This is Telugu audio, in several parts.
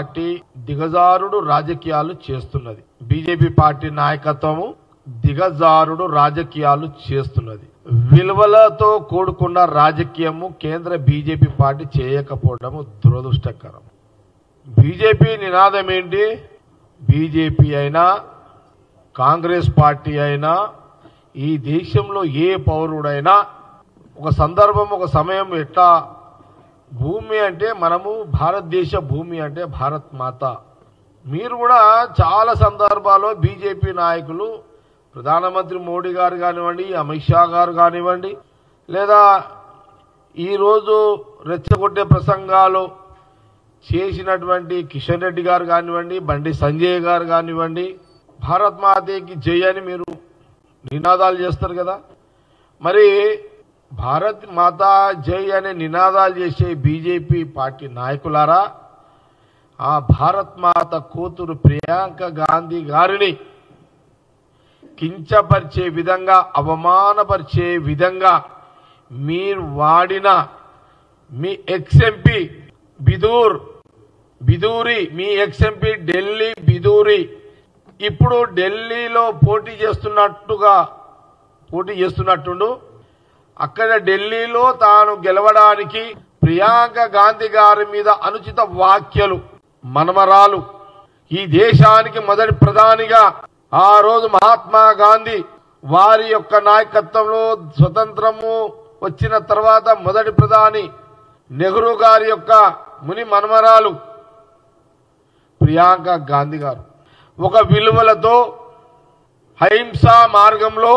పార్టీ దిగజారుడు రాజకీయాలు చేస్తున్నది. బీజేపీ పార్టీ నాయకత్వము దిగజారుడు రాజకీయాలు చేస్తున్నది. విలువలతో కూడుకున్న రాజకీయము కేంద్ర బీజేపీ పార్టీ చేయకపోవడం దురదృష్టకరం. బీజేపీ నినాదం ఏంటి? బీజేపీ అయినా కాంగ్రెస్ పార్టీ అయినా ఈ దేశంలో ఏ పౌరుడైనా ఒక సందర్భం ఒక సమయం ఎట్లా భూమి అంటే మనము భారతదేశ భూమి అంటే భారత్ మాత. మీరు కూడా చాలా సందర్భాల్లో బీజేపీ నాయకులు ప్రధానమంత్రి మోడీ గారు కానివ్వండి, అమిత్ షా గారు కానివ్వండి, లేదా ఈరోజు రెచ్చగొట్టే ప్రసంగాలు చేసినటువంటి కిషన్ రెడ్డి గారు కానివ్వండి, బండి సంజయ్ గారు కానివ్వండి, భారత్ మాతకి జై అని మీరు నినాదాలు చేస్తారు కదా. మరి భారత్ మాతా జై అనే నినాదాలు చేసే బీజేపీ పార్టీ నాయకులారా, ఆ భారత్ మాత కూతురు ప్రియాంక గాంధీ గారిని కించపరిచే విధంగా, అవమానపరిచే విధంగా మీరు వాడిన మీ ఎక్స్ఎంపీ బిదూరి, మీ ఎక్స్ఎంపీ ఢిల్లీ బిదూరి ఇప్పుడు ఢిల్లీలో పోటీ చేస్తున్నట్టుండు. అక్కడ ఢిల్లీలో తాను గెలవడానికి ప్రియాంక గాంధీ గారి మీద అనుచిత వ్యాఖ్యలు, మనమరాలు ఈ దేశానికి మొదటి ప్రధానిగా ఆ రోజు మహాత్మా గాంధీ వారి యొక్క నాయకత్వంలో స్వతంత్రము వచ్చిన తర్వాత మొదటి ప్రధాని నెహ్రూ గారి యొక్క ముని మనమరాలు ప్రియాంక గాంధీ గారు ఒక విలువలతో అహింసా మార్గంలో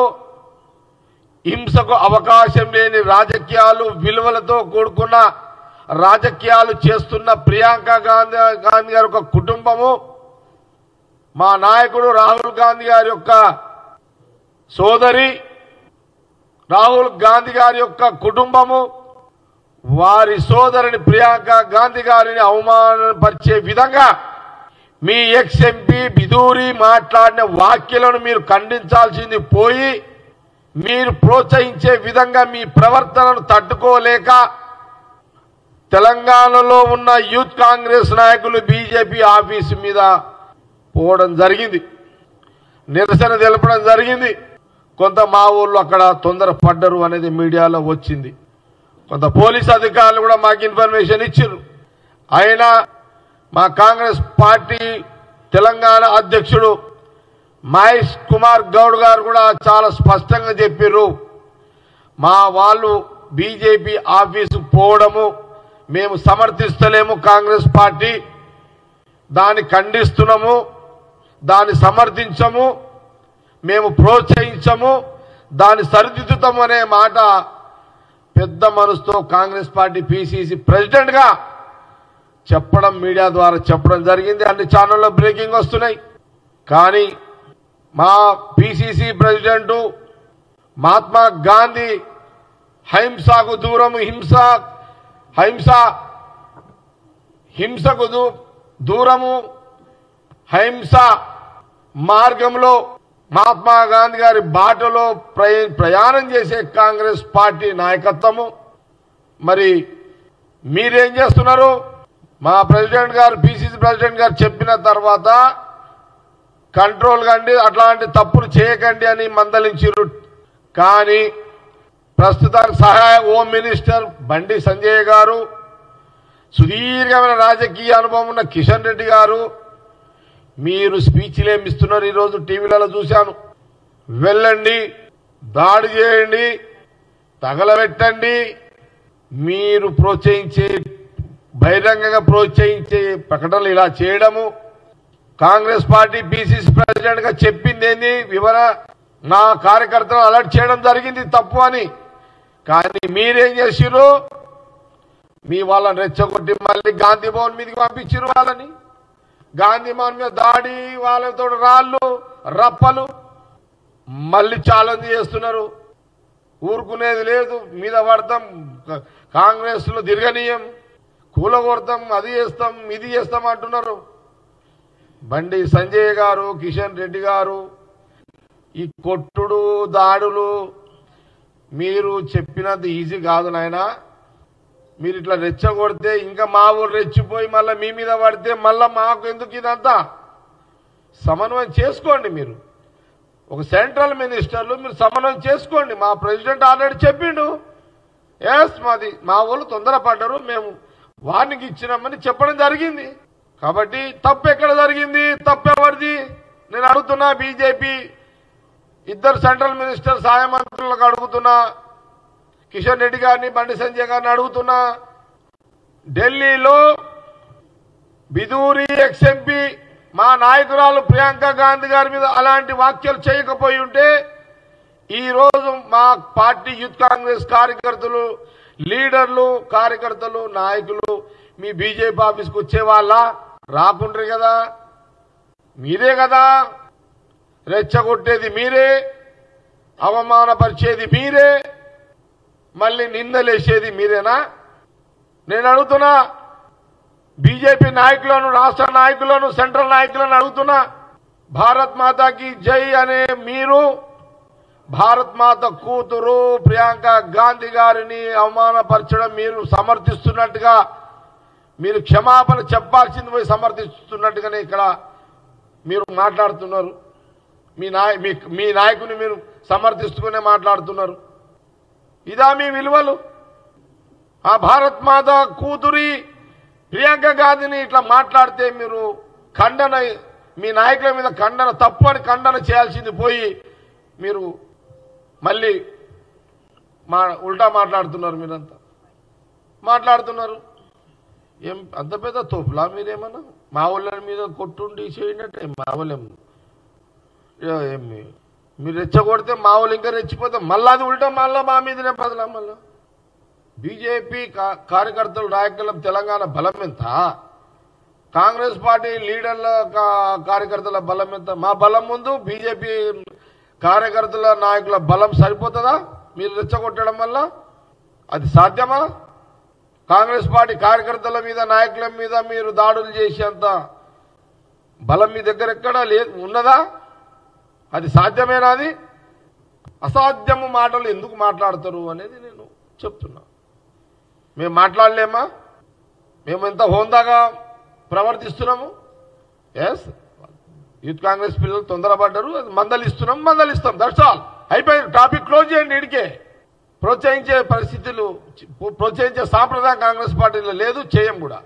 హింసకు అవకాశం లేని రాజకీయాలు, విలువలతో కూడుకున్న రాజకీయాలు చేస్తున్న ప్రియాంక గాంధీ గారి యొక్క కుటుంబము, మా నాయకుడు రాహుల్ గాంధీ గారి యొక్క సోదరి, రాహుల్ గాంధీ గారి యొక్క కుటుంబము వారి సోదరిని ప్రియాంక గాంధీ గారిని అవమానపరిచే విధంగా మీ ఎక్స్ఎంపీ బిదూరి మాట్లాడిన వ్యాఖ్యలను మీరు ఖండించాల్సింది పోయి, మీరు ప్రోత్సహించే విధంగా మీ ప్రవర్తనను తట్టుకోలేక తెలంగాణలో ఉన్న యూత్ కాంగ్రెస్ నాయకులు బీజేపీ ఆఫీసు మీద పోవడం జరిగింది, నిరసన తెలపడం జరిగింది. కొంత మా ఊళ్ళో అక్కడ తొందరపడ్డరు అనేది మీడియాలో వచ్చింది. కొంత పోలీస్ అధికారులు కూడా మాకు ఇన్ఫర్మేషన్ ఇచ్చారు. అయినా మా కాంగ్రెస్ పార్టీ తెలంగాణ అధ్యక్షుడు మహేష్ కుమార్ గౌడ్ గారు కూడా చాలా స్పష్టంగా చెప్పారు, మా వాళ్ళు బీజేపీ ఆఫీసు పోవడము మేము సమర్థిస్తలేము, కాంగ్రెస్ పార్టీ దాన్ని ఖండిస్తున్నాము, దాన్ని సమర్థించము, మేము ప్రోత్సహించము, దాన్ని సరిదిద్దుతాము అనే మాట పెద్ద మనసుతో కాంగ్రెస్ పార్టీ పిసిసి ప్రెసిడెంట్ గా చెప్పడం, మీడియా ద్వారా చెప్పడం జరిగింది. అన్ని ఛానల్లో బ్రేకింగ్ వస్తున్నాయి. కానీ మా పిసిసి ప్రెసిడెంట్ మహాత్మా గాంధీ హింసకు దూరము, హింసకు దూరము, హింస మార్గంలో మహాత్మా గాంధీ గారి బాటలో ప్రయాణం చేసే కాంగ్రెస్ పార్టీ నాయకత్వము. మరి మీరేం చేస్తున్నారు? మా ప్రెసిడెంట్ గారు, పిసిసి ప్రెసిడెంట్ గారు చెప్పిన తర్వాత కంట్రోల్ కండి, అట్లాంటి తప్పులు చేయకండి అని మందలించారు. కానీ ప్రస్తుతానికి సహాయ హోం మినిస్టర్ బండి సంజయ్ గారు, సుదీర్ఘమైన రాజకీయ అనుభవం ఉన్న కిషన్ రెడ్డి గారు మీరు స్పీచ్లు ఏమి ఇస్తున్నారు? ఈరోజు టీవీలలో చూశాను. వెళ్ళండి, దాడి చేయండి, తగలబెట్టండి, మీరు ప్రోత్సహించే, బహిరంగంగా ప్రోత్సహించే ప్రకటనలు ఇలా చేయడము. కాంగ్రెస్ పార్టీ పిసిసి ప్రెసిడెంట్ గా చెప్పింది ఏంది? నా కార్యకర్తలను అలర్ట్ చేయడం జరిగింది తప్పు అని. కానీ మీరేం చేసిరు? మీ వాళ్ళని రెచ్చగొట్టి మళ్ళీ గాంధీ భవన్ మీదకి పంపించారు. వాళ్ళని గాంధీ భవన్ మీద దాడి, వాళ్ళతో రాళ్ళు రప్పలు మళ్ళీ ఛాలెంజ్ చేస్తున్నారు. ఊరుకునేది లేదు, మీద పడతాం, కాంగ్రెస్ లో తిరగనీయం, కూలగొడతాం, అది చేస్తాం, ఇది చేస్తాం అంటున్నారు. బండి సంజయ్ గారు, కిషన్ రెడ్డి గారు, ఈ కొట్టుడు దాడులు మీరు చెప్పినంత ఈజీ కాదు నాయన. మీరు ఇట్లా రెచ్చగొడితే ఇంకా మా ఊరు రెచ్చిపోయి మళ్ళీ మీ మీద పడితే మళ్ళీ మాకు ఎందుకు ఇదంతా? సమన్వయం చేసుకోండి. మీరు ఒక సెంట్రల్ మినిస్టర్లు మీరు సమన్వయం చేసుకోండి. మా ప్రెసిడెంట్ ఆల్రెడీ చెప్పిండు, ఎస్ మా వాళ్ళు తొందరపడ్డారు, మేము వార్నింగ్ ఇచ్చినామని చెప్పడం జరిగింది. కాబట్టి తప్పు ఎక్కడ జరిగింది? తప్పు ఎవరిది? నేను అడుగుతున్నా. బీజేపీ ఇద్దరు సెంట్రల్ మినిస్టర్ సహాయ మంత్రులకు అడుగుతున్నా, కిషన్ రెడ్డి గారిని బండి సంజయ్ గారిని అడుగుతున్నా. ఢిల్లీలో బిదూరి ఎక్స్ఎంపీ మా నాయకురాలు ప్రియాంక గాంధీ గారి మీద అలాంటి వ్యాఖ్యలు చేయకపోయి ఉంటే ఈరోజు మా పార్టీ యూత్ కాంగ్రెస్ కార్యకర్తలు, లీడర్లు, కార్యకర్తలు, నాయకులు మీ బీజేపీ ఆఫీస్కి వచ్చేవాళ్ళ? రాకుండ్రి కదా. మీరే కదా రెచ్చగొట్టేది, మీరే అవమానపరిచేది, మీరే మళ్ళీ నిందలేసేది మీరేనా? నేను అడుగుతున్నా బీజేపీ నాయకులను, రాష్ట్ర నాయకులను, సెంట్రల్ నాయకులను అడుగుతున్నా. భారత్ మాతాకి జై అనే మీరు భారత్ మాత కూతురు ప్రియాంక గాంధీ గారిని అవమానపరచడం మీరు సమర్థిస్తున్నట్టుగా, మీరు క్షమాపణ చెప్పాల్సింది పోయి సమర్థిస్తున్నట్టుగానే ఇక్కడ మీరు మాట్లాడుతున్నారు. మీ నాయకుని మీరు సమర్థిస్తూనే మాట్లాడుతున్నారు. ఇదా మీ విలువలు? ఆ భారత్ మాత కూతురి ప్రియాంక గాంధీని ఇట్లా మాట్లాడితే మీరు ఖండన, మీ నాయకుల మీద ఖండన, తప్పు అని ఖండన చేయాల్సింది పోయి మీరు మళ్ళీ ఉల్టా మాట్లాడుతున్నారు. మీరంతా మాట్లాడుతున్నారు. ఏం అంత పెద్ద తోపులా మీరేమన్నా? మా వాళ్ళ మీద కొట్టుండి చేయనట్టే మా వాళ్ళేం మీరు రెచ్చగొడితే మా వాళ్ళు ఇంకా రెచ్చిపోతే మళ్ళీ అది ఉల్టా మళ్ళీ మా మీదనే బదలా. మళ్ళా బీజేపీ కార్యకర్తలు, నాయకుల తెలంగాణ బలం ఎంత? కాంగ్రెస్ పార్టీ లీడర్ల కార్యకర్తల బలం ఎంత? మా బలం ముందు బీజేపీ కార్యకర్తల, నాయకుల బలం సరిపోతుందా? మీరు రెచ్చగొట్టడం వల్ల అది సాధ్యమా? కాంగ్రెస్ పార్టీ కార్యకర్తల మీద, నాయకుల మీద మీరు దాడులు చేసేంత బలం మీ దగ్గర ఎక్కడా లేదు, ఉన్నదా? అది సాధ్యమేనా? అది అసాధ్యము మాటలు ఎందుకు మాట్లాడతారు అనేది నేను చెప్తున్నా. మేము మాట్లాడలేమా? మేము ఎంత హోందాగా ప్రవర్తిస్తున్నాము. ఎస్, యూత్ కాంగ్రెస్ పిల్లలు తొందరపడ్డారు, అది మందలిస్తాం. That's all. అయిపోయింది. టాపిక్ క్లోజ్ చేయండి. ఇడికే ప్రోత్సహించే పరిస్థితులు, ప్రోత్సహించే సాంప్రదాయం కాంగ్రెస్ పార్టీలో లేదు, చేయం కూడా.